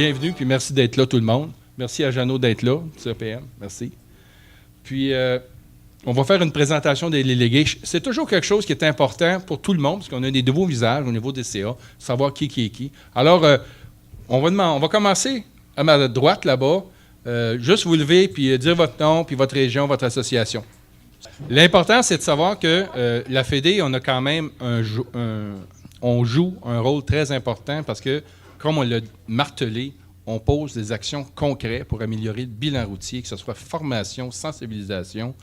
bienvenue, puis merci d'être là, tout le monde. Merci à Jeannot d'être là, du CEPM. Merci. Puis, on va faire une présentation des délégués. C'est toujours quelque chose qui est important pour tout le monde, parce qu'on a des nouveaux visages au niveau des CA, savoir qui est qui. Alors, on va commencer à ma droite, là-bas. Juste vous lever, puis dire votre nom, puis votre région, votre association. L'important, c'est de savoir que la Fédé, on a quand même on joue un rôle très important parce que, comme on l'a martelé, on pose des actions concrètes pour améliorer le bilan routier, que ce soit formation, sensibilisation,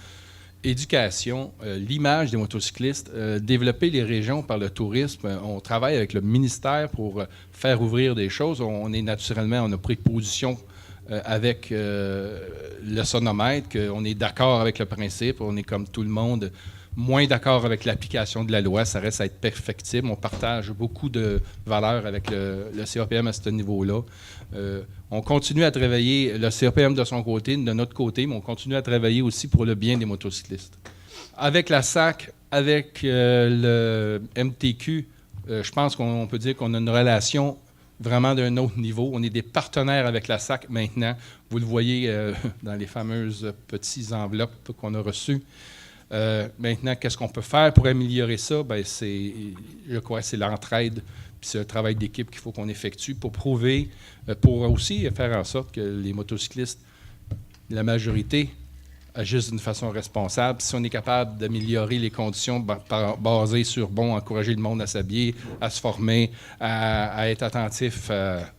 éducation, l'image des motocyclistes, développer les régions par le tourisme. On travaille avec le ministère pour faire ouvrir des choses. On a pris position avec le sonomètre, qu'on est d'accord avec le principe, on est comme tout le monde, moins d'accord avec l'application de la loi, ça reste à être perfectible. On partage beaucoup de valeurs avec le CEPM à ce niveau-là. On continue à travailler, le CEPM de son côté, de notre côté, mais on continue à travailler aussi pour le bien des motocyclistes. Avec la SAC, avec le MTQ, je pense qu'on peut dire qu'on a une relation vraiment d'un autre niveau. On est des partenaires avec la SAC maintenant. Vous le voyez dans les fameuses petites enveloppes qu'on a reçues. Maintenant, qu'est-ce qu'on peut faire pour améliorer ça? Bien, je crois que c'est l'entraide, puis c'est un travail d'équipe qu'il faut qu'on effectue pour prouver, pour aussi faire en sorte que les motocyclistes, la majorité, agissent d'une façon responsable. Si on est capable d'améliorer les conditions basées sur, encourager le monde à s'habiller, à se former, à être attentif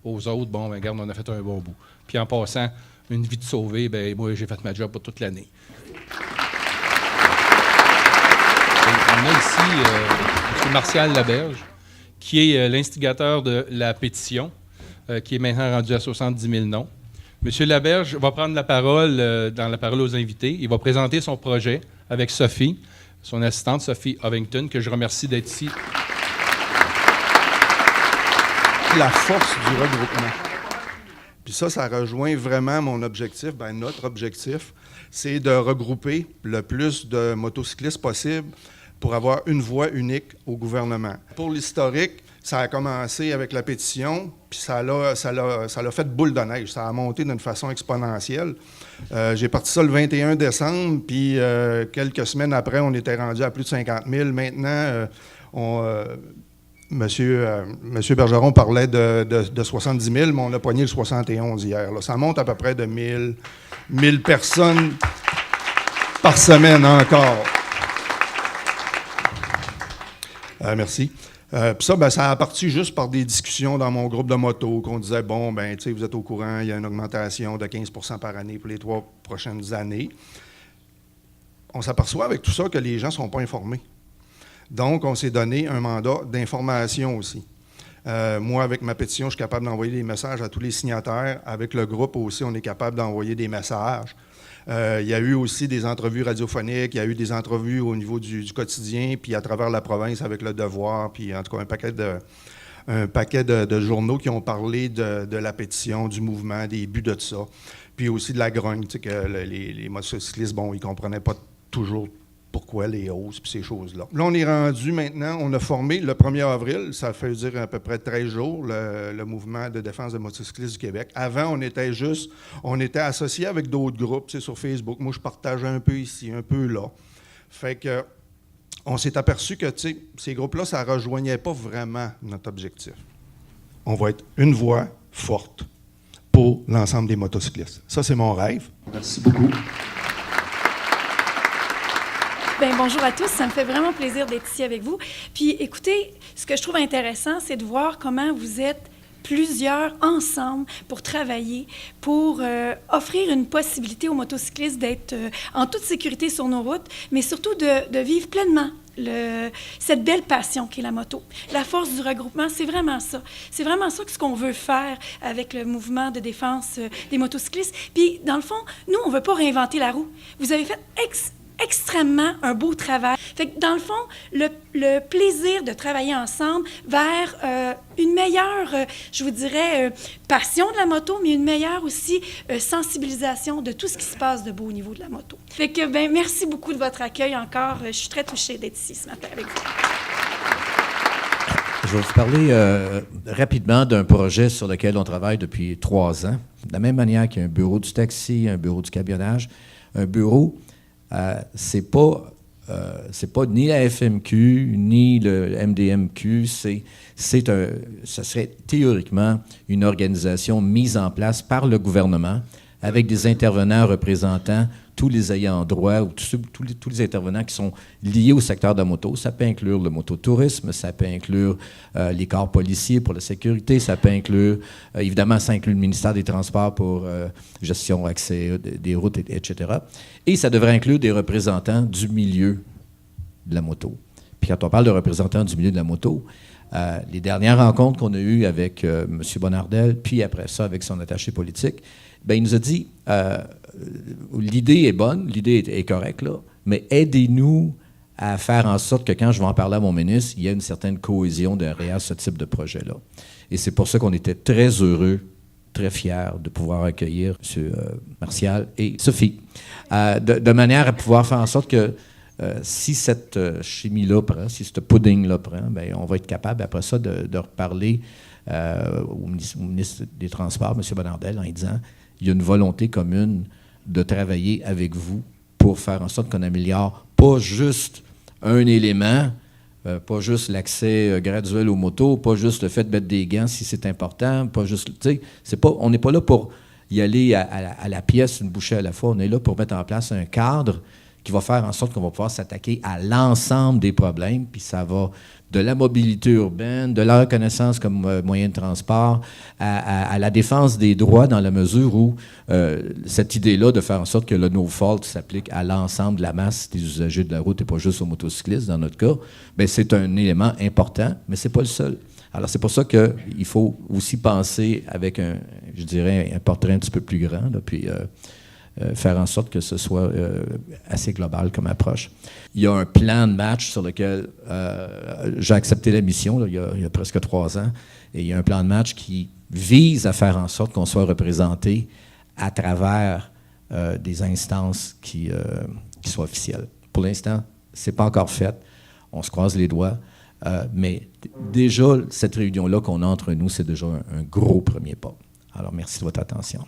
aux autres, regarde, on a fait un bon bout. Puis en passant, une vie de sauvée, moi, j'ai fait ma job pour toute l'année. On a ici M. Martial Laberge, qui est l'instigateur de la pétition, qui est maintenant rendue à 70 000 noms. M. Laberge va prendre la parole dans la parole aux invités. Il va présenter son projet avec Sophie, son assistante Sophie Ovington, que je remercie d'être ici. La force du regroupement. Puis ça rejoint vraiment mon objectif, notre objectif, c'est de regrouper le plus de motocyclistes possible pour avoir une voix unique au gouvernement. Pour l'historique, ça a commencé avec la pétition, puis ça l'a fait boule de neige. Ça a monté d'une façon exponentielle. J'ai parti ça le 21 décembre, puis quelques semaines après, on était rendu à plus de 50 000. Maintenant, Monsieur Bergeron parlait de 70 000, mais on a pogné le 71 hier. Là. Ça monte à peu près de 1000 personnes par semaine encore. Merci. Puis ça a parti juste par des discussions dans mon groupe de moto, qu'on disait, vous êtes au courant, il y a une augmentation de 15 % par année pour les 3 prochaines années. On s'aperçoit avec tout ça que les gens ne sont pas informés. Donc, on s'est donné un mandat d'information aussi. Moi, avec ma pétition, je suis capable d'envoyer des messages à tous les signataires. Avec le groupe aussi, on est capable d'envoyer des messages. Il y a eu aussi des entrevues radiophoniques, il y a eu des entrevues au niveau du quotidien, puis à travers la province avec Le Devoir, puis en tout cas un paquet de journaux qui ont parlé de la pétition, du mouvement, des buts de ça, puis aussi de la grogne, que les motocyclistes, ils ne comprenaient pas toujours pourquoi les hausses puis ces choses-là. Là, on est rendu maintenant, on a formé le 1er avril, ça fait dire à peu près 13 jours, le mouvement de défense des motocyclistes du Québec. Avant, on était associés avec d'autres groupes, sur Facebook. Moi, je partageais un peu ici, un peu là. Fait que on s'est aperçu que, ces groupes-là, ça ne rejoignait pas vraiment notre objectif. On va être une voix forte pour l'ensemble des motocyclistes. Ça, c'est mon rêve. Merci beaucoup. Bonjour à tous, ça me fait vraiment plaisir d'être ici avec vous. Puis écoutez, ce que je trouve intéressant, c'est de voir comment vous êtes plusieurs ensemble pour travailler, pour offrir une possibilité aux motocyclistes d'être en toute sécurité sur nos routes, mais surtout de vivre pleinement cette belle passion qu'est la moto. La force du regroupement, c'est vraiment ça. C'est vraiment ça que ce qu'on veut faire avec le mouvement de défense des motocyclistes. Puis, dans le fond, nous, on ne veut pas réinventer la roue. Vous avez fait extrêmement un beau travail. Fait que dans le fond, le plaisir de travailler ensemble vers une meilleure, je vous dirais, passion de la moto, mais une meilleure aussi sensibilisation de tout ce qui se passe de beau au niveau de la moto. Fait que, merci beaucoup de votre accueil encore. Je suis très touchée d'être ici ce matin avec vous. Je vais vous parler rapidement d'un projet sur lequel on travaille depuis 3 ans. De la même manière qu'il y a un bureau du taxi, un bureau du camionnage, un bureau, c'est pas ni la FMQ, ni le MDMQ, ça serait théoriquement une organisation mise en place par le gouvernement avec des intervenants représentant tous les ayants droit ou tous les intervenants qui sont liés au secteur de la moto. Ça peut inclure le mototourisme, ça peut inclure les corps policiers pour la sécurité, ça peut inclure, évidemment, ça inclut le ministère des Transports pour gestion, accès des routes, etc. Et ça devrait inclure des représentants du milieu de la moto. Puis quand on parle de représentants du milieu de la moto, les dernières rencontres qu'on a eues avec M. Bonnardel, puis après ça avec son attaché politique, bien, il nous a dit, l'idée est bonne, l'idée est correcte, là, mais aidez-nous à faire en sorte que quand je vais en parler à mon ministre, il y ait une certaine cohésion derrière ce type de projet-là. Et c'est pour ça qu'on était très heureux, très fiers de pouvoir accueillir M. Martial et Sophie, de manière à pouvoir faire en sorte que si cette chimie-là prend, si ce pudding-là prend, bien, on va être capable, après ça, de reparler au ministre des Transports, M. Bonnardel, en lui disant il y a une volonté commune de travailler avec vous pour faire en sorte qu'on améliore pas juste un élément, pas juste l'accès graduel aux motos, pas juste le fait de mettre des gants si c'est important, pas juste, tu sais, on n'est pas là pour y aller à la pièce, une bouchée à la fois, on est là pour mettre en place un cadre qui va faire en sorte qu'on va pouvoir s'attaquer à l'ensemble des problèmes, puis ça va de la mobilité urbaine, de la reconnaissance comme moyen de transport, à la défense des droits dans la mesure où cette idée-là de faire en sorte que le no-fault s'applique à l'ensemble de la masse des usagers de la route et pas juste aux motocyclistes, dans notre cas, bien, c'est un élément important, mais c'est pas le seul. Alors, c'est pour ça qu'il faut aussi penser avec un portrait un petit peu plus grand, là, puis faire en sorte que ce soit assez global comme approche. Il y a un plan de match sur lequel j'ai accepté la mission là, il y a presque 3 ans, et il y a un plan de match qui vise à faire en sorte qu'on soit représenté à travers des instances qui soient officielles. Pour l'instant, ce n'est pas encore fait. On se croise les doigts. Mais déjà, cette réunion-là qu'on a entre nous, c'est déjà un gros premier pas. Alors, merci de votre attention.